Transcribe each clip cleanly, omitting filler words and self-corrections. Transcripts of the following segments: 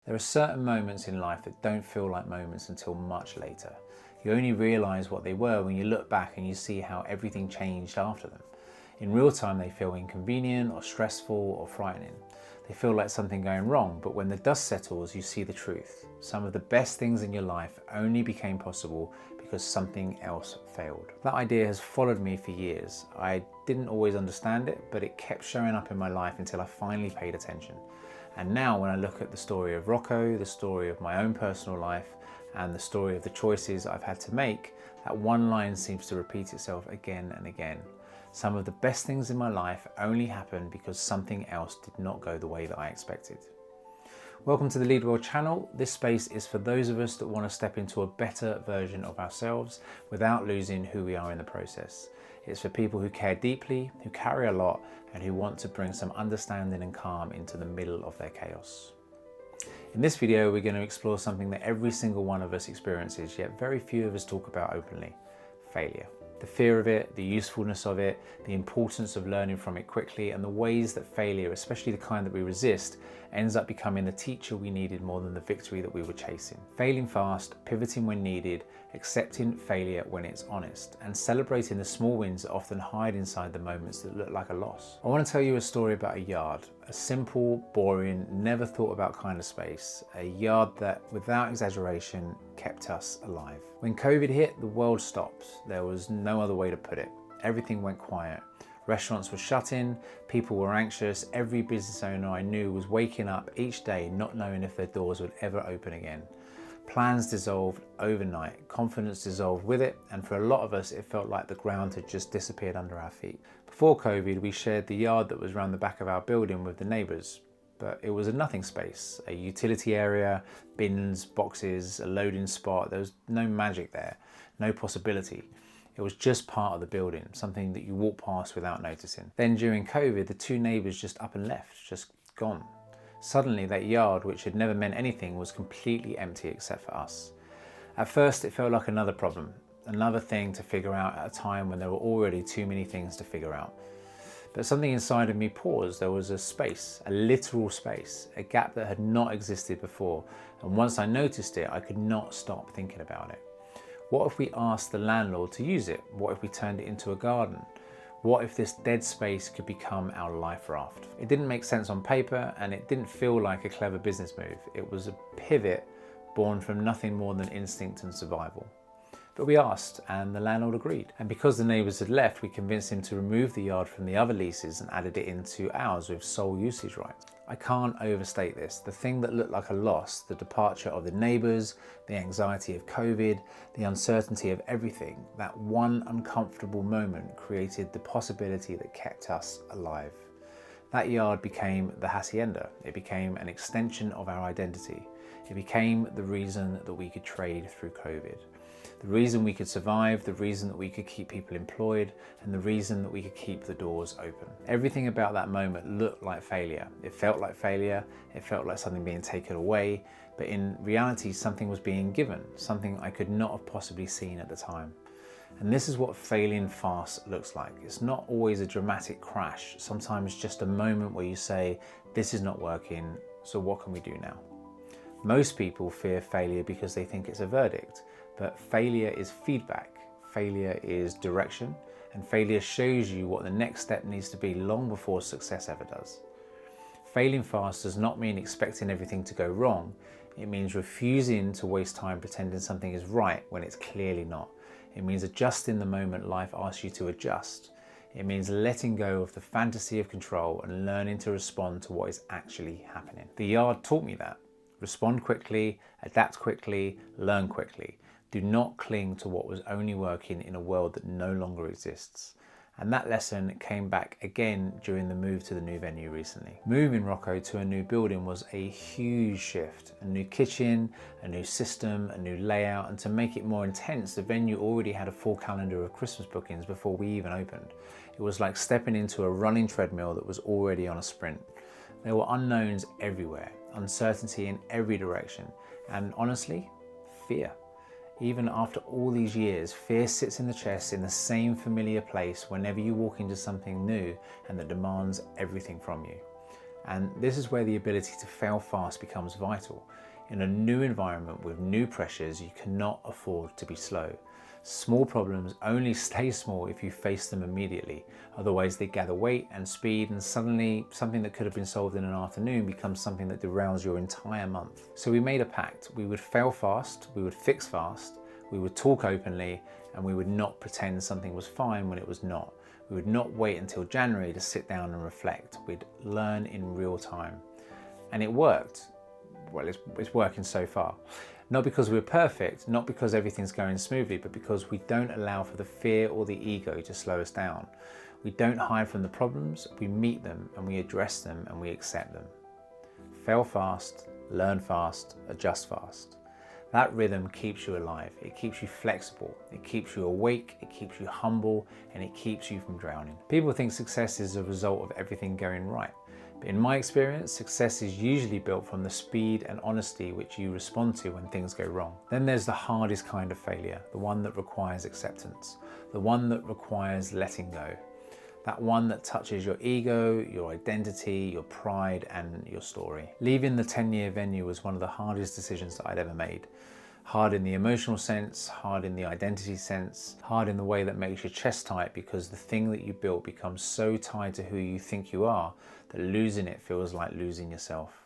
There are certain moments in life that don't feel like moments until much later. You only realise what they were when you look back and you see how everything changed after them. In real time, they feel inconvenient or stressful or frightening. They feel like something going wrong, but when the dust settles, you see the truth. Some of the best things in your life only became possible because something else failed. That idea has followed me for years. I didn't always understand it, but it kept showing up in my life until I finally paid attention. And now when I look at the story of Rocco, the story of my own personal life, and the story of the choices I've had to make, that one line seems to repeat itself again and again. Some of the best things in my life only happened because something else did not go the way that I expected. Welcome to the Lead Well channel. This space is for those of us that want to step into a better version of ourselves without losing who we are in the process. It's for people who care deeply, who carry a lot, and who want to bring some understanding and calm into the middle of their chaos. In this video, we're going to explore something that every single one of us experiences, yet very few of us talk about openly: failure. The fear of it, the usefulness of it, the importance of learning from it quickly, and the ways that failure, especially the kind that we resist, ends up becoming the teacher we needed more than the victory that we were chasing. Failing fast, pivoting when needed, accepting failure when it's honest, and celebrating the small wins that often hide inside the moments that look like a loss. I want to tell you a story about a yard, a simple, boring, never thought about kind of space, a yard that, without exaggeration, kept us alive. When COVID hit, the world stopped. There was no other way to put it. Everything went quiet. Restaurants were shutting, people were anxious. Every business owner I knew was waking up each day not knowing if their doors would ever open again. Plans dissolved overnight, confidence dissolved with it, and for a lot of us it felt like the ground had just disappeared under our feet. Before COVID, we shared the yard that was around the back of our building with the neighbours, but it was a nothing space, a utility area, bins, boxes, a loading spot. There was no magic there, no possibility. It was just part of the building, something that you walk past without noticing. Then during COVID, the two neighbours just up and left, just gone. Suddenly that yard, which had never meant anything, was completely empty except for us. At first it felt like another problem, another thing to figure out at a time when there were already too many things to figure out. But something inside of me paused. There was a space, a literal space, a gap that had not existed before. And once I noticed it, I could not stop thinking about it. What if we asked the landlord to use it? What if we turned it into a garden? What if this dead space could become our life raft? It didn't make sense on paper, and it didn't feel like a clever business move. It was a pivot born from nothing more than instinct and survival. But we asked, and the landlord agreed. And because the neighbours had left, we convinced him to remove the yard from the other leases and added it into ours with sole usage rights. I can't overstate this. The thing that looked like a loss, the departure of the neighbours, the anxiety of COVID, the uncertainty of everything, that one uncomfortable moment created the possibility that kept us alive. That yard became the hacienda. It became an extension of our identity. It became the reason that we could trade through COVID. The reason we could survive, the reason that we could keep people employed, and the reason that we could keep the doors open. Everything about that moment looked like failure. It felt like failure, it felt like something being taken away, but in reality something was being given, something I could not have possibly seen at the time. And this is what failing fast looks like. It's not always a dramatic crash, sometimes just a moment where you say, this is not working, so what can we do now? Most people fear failure because they think it's a verdict. But failure is feedback, failure is direction, and failure shows you what the next step needs to be long before success ever does. Failing fast does not mean expecting everything to go wrong. It means refusing to waste time pretending something is right when it's clearly not. It means adjusting the moment life asks you to adjust. It means letting go of the fantasy of control and learning to respond to what is actually happening. The yard taught me that. Respond quickly, adapt quickly, learn quickly. Do not cling to what was only working in a world that no longer exists. And that lesson came back again during the move to the new venue recently. Moving Rocco to a new building was a huge shift. A new kitchen, a new system, a new layout, and to make it more intense, the venue already had a full calendar of Christmas bookings before we even opened. It was like stepping into a running treadmill that was already on a sprint. There were unknowns everywhere, uncertainty in every direction, and honestly, fear. Even after all these years, fear sits in the chest in the same familiar place whenever you walk into something new and that demands everything from you. And this is where the ability to fail fast becomes vital. In a new environment with new pressures, you cannot afford to be slow. Small problems only stay small if you face them immediately. Otherwise, they gather weight and speed, and suddenly something that could have been solved in an afternoon becomes something that derails your entire month. So we made a pact. We would fail fast, we would fix fast, we would talk openly, and we would not pretend something was fine when it was not. We would not wait until January to sit down and reflect. We'd learn in real time. And it worked. Well, it's working so far. Not because we're perfect, not because everything's going smoothly, but because we don't allow for the fear or the ego to slow us down. We don't hide from the problems, we meet them and we address them and we accept them. Fail fast, learn fast, adjust fast. That rhythm keeps you alive, it keeps you flexible, it keeps you awake, it keeps you humble, and it keeps you from drowning. People think success is a result of everything going right. But in my experience, success is usually built from the speed and honesty which you respond to when things go wrong. Then there's the hardest kind of failure, the one that requires acceptance, the one that requires letting go. That one that touches your ego, your identity, your pride, and your story. Leaving the 10-year venue was one of the hardest decisions that I'd ever made. Hard in the emotional sense, hard in the identity sense, hard in the way that makes your chest tight because the thing that you built becomes so tied to who you think you are that losing it feels like losing yourself.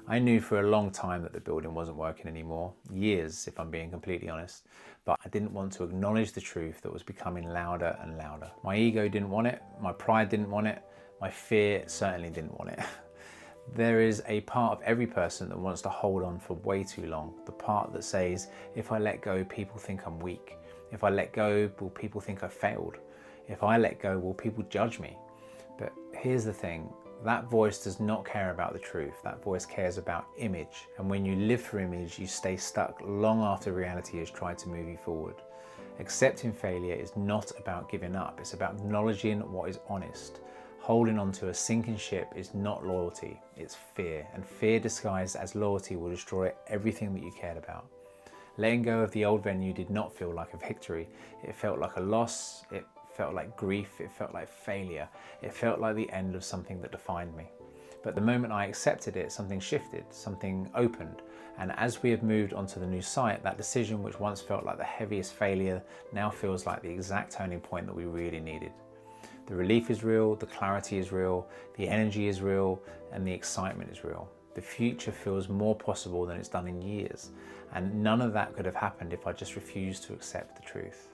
I knew for a long time that the building wasn't working anymore, years if I'm being completely honest, but I didn't want to acknowledge the truth that was becoming louder and louder. My ego didn't want it, my pride didn't want it, my fear certainly didn't want it. There is a part of every person that wants to hold on for way too long. The part that says, if I let go, people think I'm weak. If I let go, will people think I failed? If I let go, will people judge me? But here's the thing, that voice does not care about the truth. That voice cares about image. And when you live for image, you stay stuck long after reality has tried to move you forward. Accepting failure is not about giving up. It's about acknowledging what is honest. Holding on to a sinking ship is not loyalty, it's fear. And fear disguised as loyalty will destroy everything that you cared about. Letting go of the old venue did not feel like a victory. It felt like a loss, it felt like grief, it felt like failure. It felt like the end of something that defined me. But the moment I accepted it, something shifted, something opened. And as we have moved onto the new site, that decision which once felt like the heaviest failure now feels like the exact turning point that we really needed. The relief is real, the clarity is real, the energy is real, and the excitement is real. The future feels more possible than it's done in years, and none of that could have happened if I just refused to accept the truth.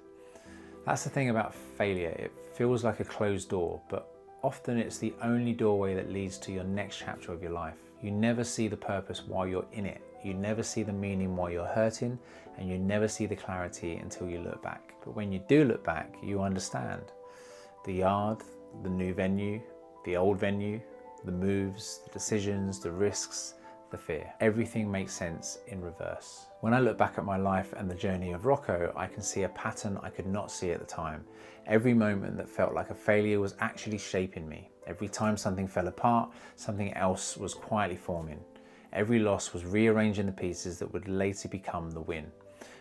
That's the thing about failure, it feels like a closed door, but often it's the only doorway that leads to your next chapter of your life. You never see the purpose while you're in it, you never see the meaning while you're hurting, and you never see the clarity until you look back. But when you do look back, you understand. The yard, the new venue, the old venue, the moves, the decisions, the risks, the fear. Everything makes sense in reverse. When I look back at my life and the journey of Rocco, I can see a pattern I could not see at the time. Every moment that felt like a failure was actually shaping me. Every time something fell apart, something else was quietly forming. Every loss was rearranging the pieces that would later become the win.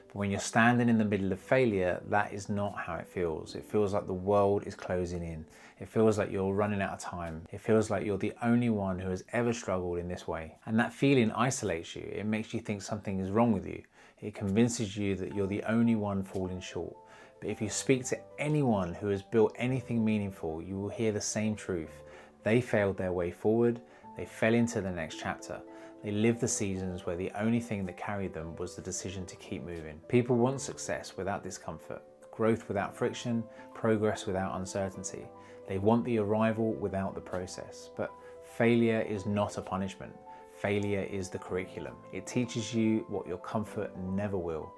But when you're standing in the middle of failure, that is not how it feels. It feels like the world is closing in. It feels like you're running out of time. It feels like you're the only one who has ever struggled in this way. And that feeling isolates you. It makes you think something is wrong with you. It convinces you that you're the only one falling short. But if you speak to anyone who has built anything meaningful, you will hear the same truth. They failed their way forward. They fell into the next chapter. They lived the seasons where the only thing that carried them was the decision to keep moving. People want success without discomfort, growth without friction, progress without uncertainty. They want the arrival without the process. But failure is not a punishment. Failure is the curriculum. It teaches you what your comfort never will.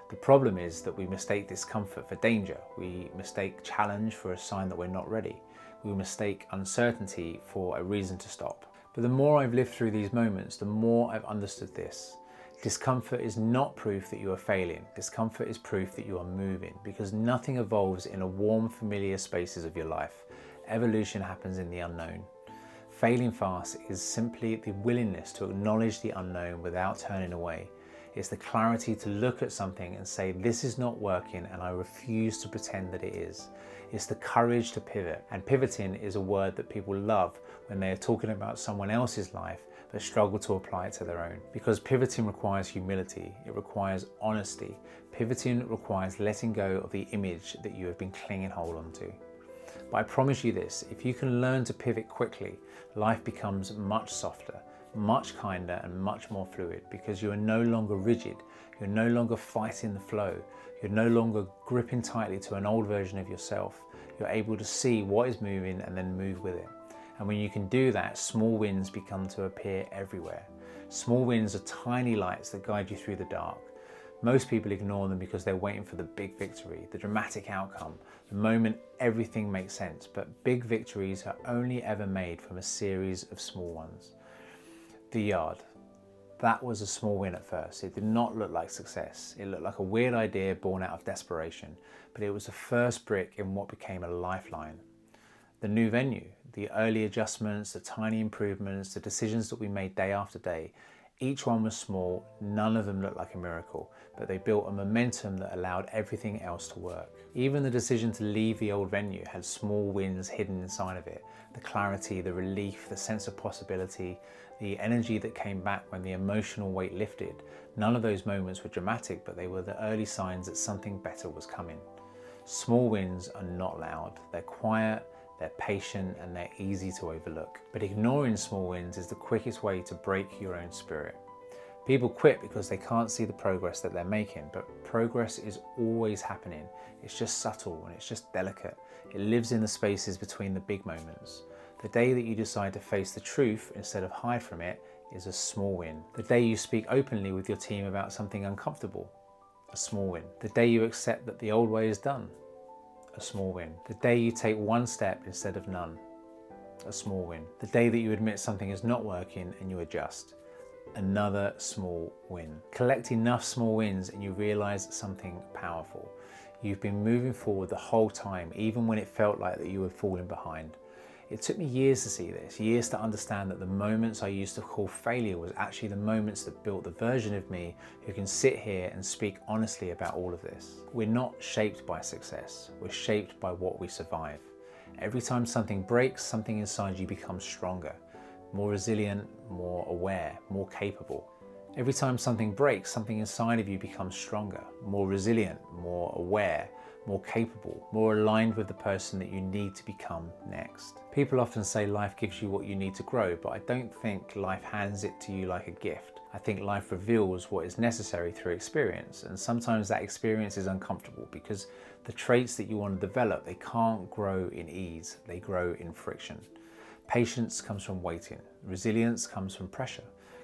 The problem is that we mistake discomfort for danger. We mistake challenge for a sign that we're not ready. We mistake uncertainty for a reason to stop. But the more I've lived through these moments, the more I've understood this. Discomfort is not proof that you are failing. Discomfort is proof that you are moving, because nothing evolves in a warm, familiar spaces of your life. Evolution happens in the unknown. Failing fast is simply the willingness to acknowledge the unknown without turning away. It's the clarity to look at something and say, this is not working and I refuse to pretend that it is. It's the courage to pivot. And pivoting is a word that people love when they are talking about someone else's life but struggle to apply it to their own. Because pivoting requires humility, it requires honesty. Pivoting requires letting go of the image that you have been clinging hold on to. But I promise you this, if you can learn to pivot quickly, life becomes much softer, much kinder and much more fluid, because you are no longer rigid, you're no longer fighting the flow, you're no longer gripping tightly to an old version of yourself. You're able to see what is moving and then move with it. And when you can do that, small wins begin to appear everywhere. Small wins are tiny lights that guide you through the dark. Most people ignore them because they're waiting for the big victory, the dramatic outcome, the moment everything makes sense. But big victories are only ever made from a series of small ones. The yard. That was a small win at first. It did not look like success. It looked like a weird idea born out of desperation, but it was the first brick in what became a lifeline. The new venue, the early adjustments, the tiny improvements, the decisions that we made day after day, each one was small, none of them looked like a miracle, but they built a momentum that allowed everything else to work. Even the decision to leave the old venue had small wins hidden inside of it. The clarity, the relief, the sense of possibility, the energy that came back when the emotional weight lifted. None of those moments were dramatic, but they were the early signs that something better was coming. Small wins are not loud, they're quiet, they're patient, and they're easy to overlook. But ignoring small wins is the quickest way to break your own spirit. People quit because they can't see the progress that they're making, but progress is always happening. It's just subtle and it's just delicate. It lives in the spaces between the big moments. The day that you decide to face the truth instead of hide from it is a small win. The day you speak openly with your team about something uncomfortable, a small win. The day you accept that the old way is done, a small win. The day you take one step instead of none, a small win. The day that you admit something is not working and you adjust, another small win. Collect enough small wins and you realize something powerful. You've been moving forward the whole time, even when it felt like that you were falling behind. It took me years to see this, years to understand that the moments I used to call failure was actually the moments that built the version of me who can sit here and speak honestly about all of this. We're not shaped by success, we're shaped by what we survive. Every time something breaks, something inside you becomes stronger, more resilient, more aware, more capable. Every time something breaks, something inside of you becomes stronger, more resilient, more aware, more capable, more aligned with the person that you need to become next. People often say life gives you what you need to grow, but I don't think life hands it to you like a gift. I think life reveals what is necessary through experience, and sometimes that experience is uncomfortable because the traits that you want to develop, they can't grow in ease, they grow in friction. Patience comes from waiting, resilience comes from pressure,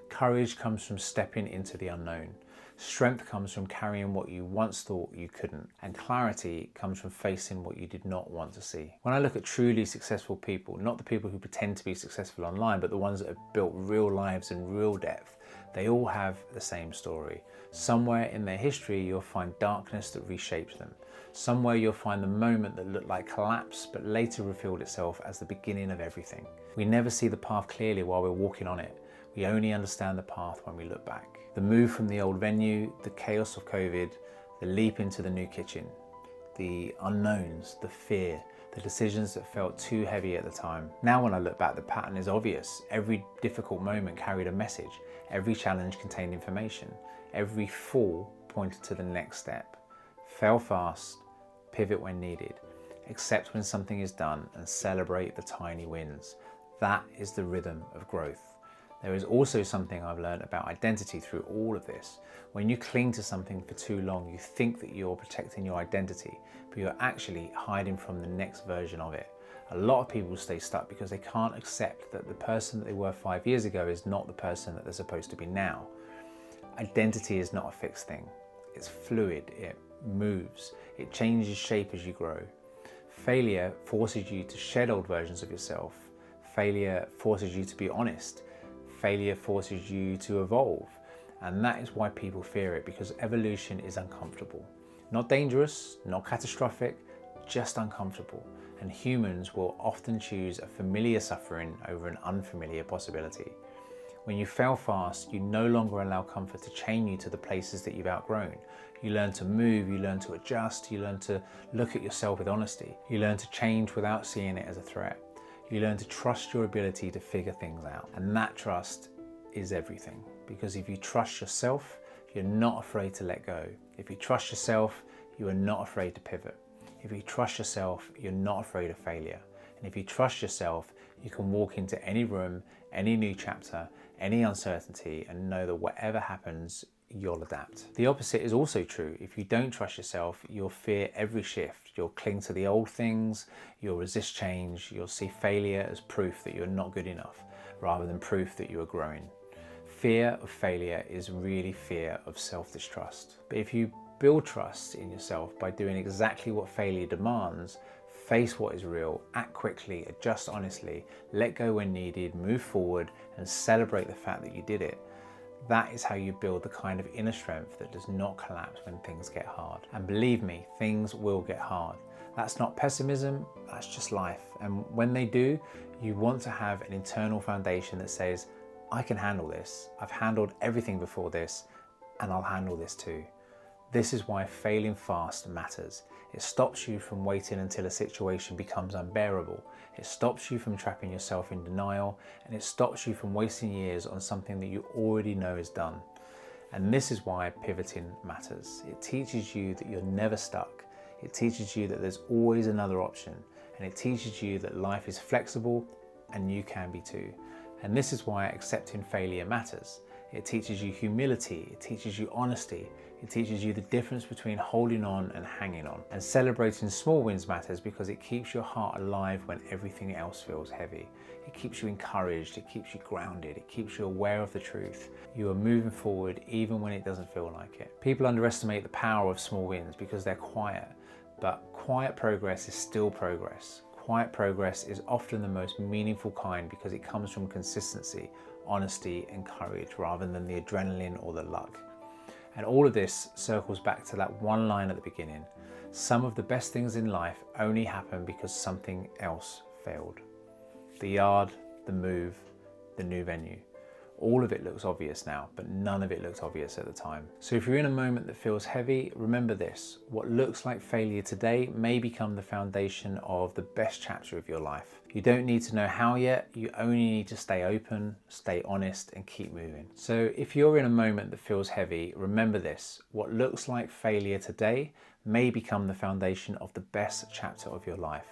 courage comes from stepping into the unknown. Strength comes from carrying what you once thought you couldn't, and clarity comes from facing what you did not want to see. When I look at truly successful people, not the people who pretend to be successful online, but the ones that have built real lives in real depth, they all have the same story. Somewhere in their history, you'll find darkness that reshaped them. Somewhere you'll find the moment that looked like collapse, but later revealed itself as the beginning of everything. We never see the path clearly while we're walking on it. We only understand the path when we look back. The move from the old venue, the chaos of COVID, the leap into the new kitchen, the unknowns, the fear, the decisions that felt too heavy at the time. Now when I look back, the pattern is obvious. Every difficult moment carried a message. Every challenge contained information. Every fall pointed to the next step. Fail fast, pivot when needed, accept when something is done, and celebrate the tiny wins. That is the rhythm of growth. There is also something I've learned about identity through all of this. When you cling to something for too long, you think that you're protecting your identity, but you're actually hiding from the next version of it. A lot of people stay stuck because they can't accept that the person that they were 5 years ago is not the person that they're supposed to be now. Identity is not a fixed thing. It's fluid, it moves, it changes shape as you grow. Failure forces you to shed old versions of yourself. Failure forces you to be honest. Failure forces you to evolve, and that is why people fear it, because evolution is uncomfortable. Not dangerous, not catastrophic, just uncomfortable, and humans will often choose a familiar suffering over an unfamiliar possibility. When you fail fast, you no longer allow comfort to chain you to the places that you've outgrown. You learn to move, you learn to adjust, you learn to look at yourself with honesty. You learn to change without seeing it as a threat. You learn to trust your ability to figure things out. And that trust is everything. Because if you trust yourself, you're not afraid to let go. If you trust yourself, you are not afraid to pivot. If you trust yourself, you're not afraid of failure. And if you trust yourself, you can walk into any room, any new chapter, any uncertainty, and know that whatever happens, you'll adapt. The opposite is also true. If you don't trust yourself, you'll fear every shift. You'll cling to the old things, you'll resist change, you'll see failure as proof that you're not good enough, rather than proof that you are growing. Fear of failure is really fear of self-distrust. But if you build trust in yourself by doing exactly what failure demands, face what is real, act quickly, adjust honestly, let go when needed, move forward, and celebrate the fact that you did it. That is how you build the kind of inner strength that does not collapse when things get hard. And believe me, things will get hard. That's not pessimism, that's just life. And when they do, you want to have an internal foundation that says, I can handle this. I've handled everything before this, and I'll handle this too. This is why failing fast matters. It stops you from waiting until a situation becomes unbearable. It stops you from trapping yourself in denial, and it stops you from wasting years on something that you already know is done. And this is why pivoting matters. It teaches you that you're never stuck. It teaches you that there's always another option, and it teaches you that life is flexible and you can be too. And this is why accepting failure matters. It teaches you humility, it teaches you honesty, it teaches you the difference between holding on and hanging on. And celebrating small wins matters because it keeps your heart alive when everything else feels heavy. It keeps you encouraged, it keeps you grounded, it keeps you aware of the truth. You are moving forward even when it doesn't feel like it. People underestimate the power of small wins because they're quiet, but quiet progress is still progress. Quiet progress is often the most meaningful kind because it comes from consistency, honesty, and courage rather than the adrenaline or the luck. And all of this circles back to that one line at the beginning. Some of the best things in life only happen because something else failed. The yard, the move, the new venue. All of it looks obvious now, but none of it looked obvious at the time. So if you're in a moment that feels heavy, remember this. What looks like failure today may become the foundation of the best chapter of your life. You don't need to know how yet, you only need to stay open, stay honest, and keep moving. So if you're in a moment that feels heavy, remember this. What looks like failure today may become the foundation of the best chapter of your life.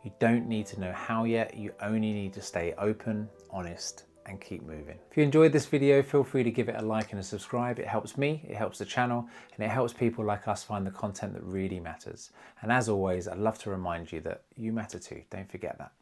You don't need to know how yet, you only need to stay open, honest, and keep moving. If you enjoyed this video, feel free to give it a like and a subscribe. It helps me, it helps the channel, and it helps people like us find the content that really matters. And as always, I'd love to remind you that you matter too. Don't forget that.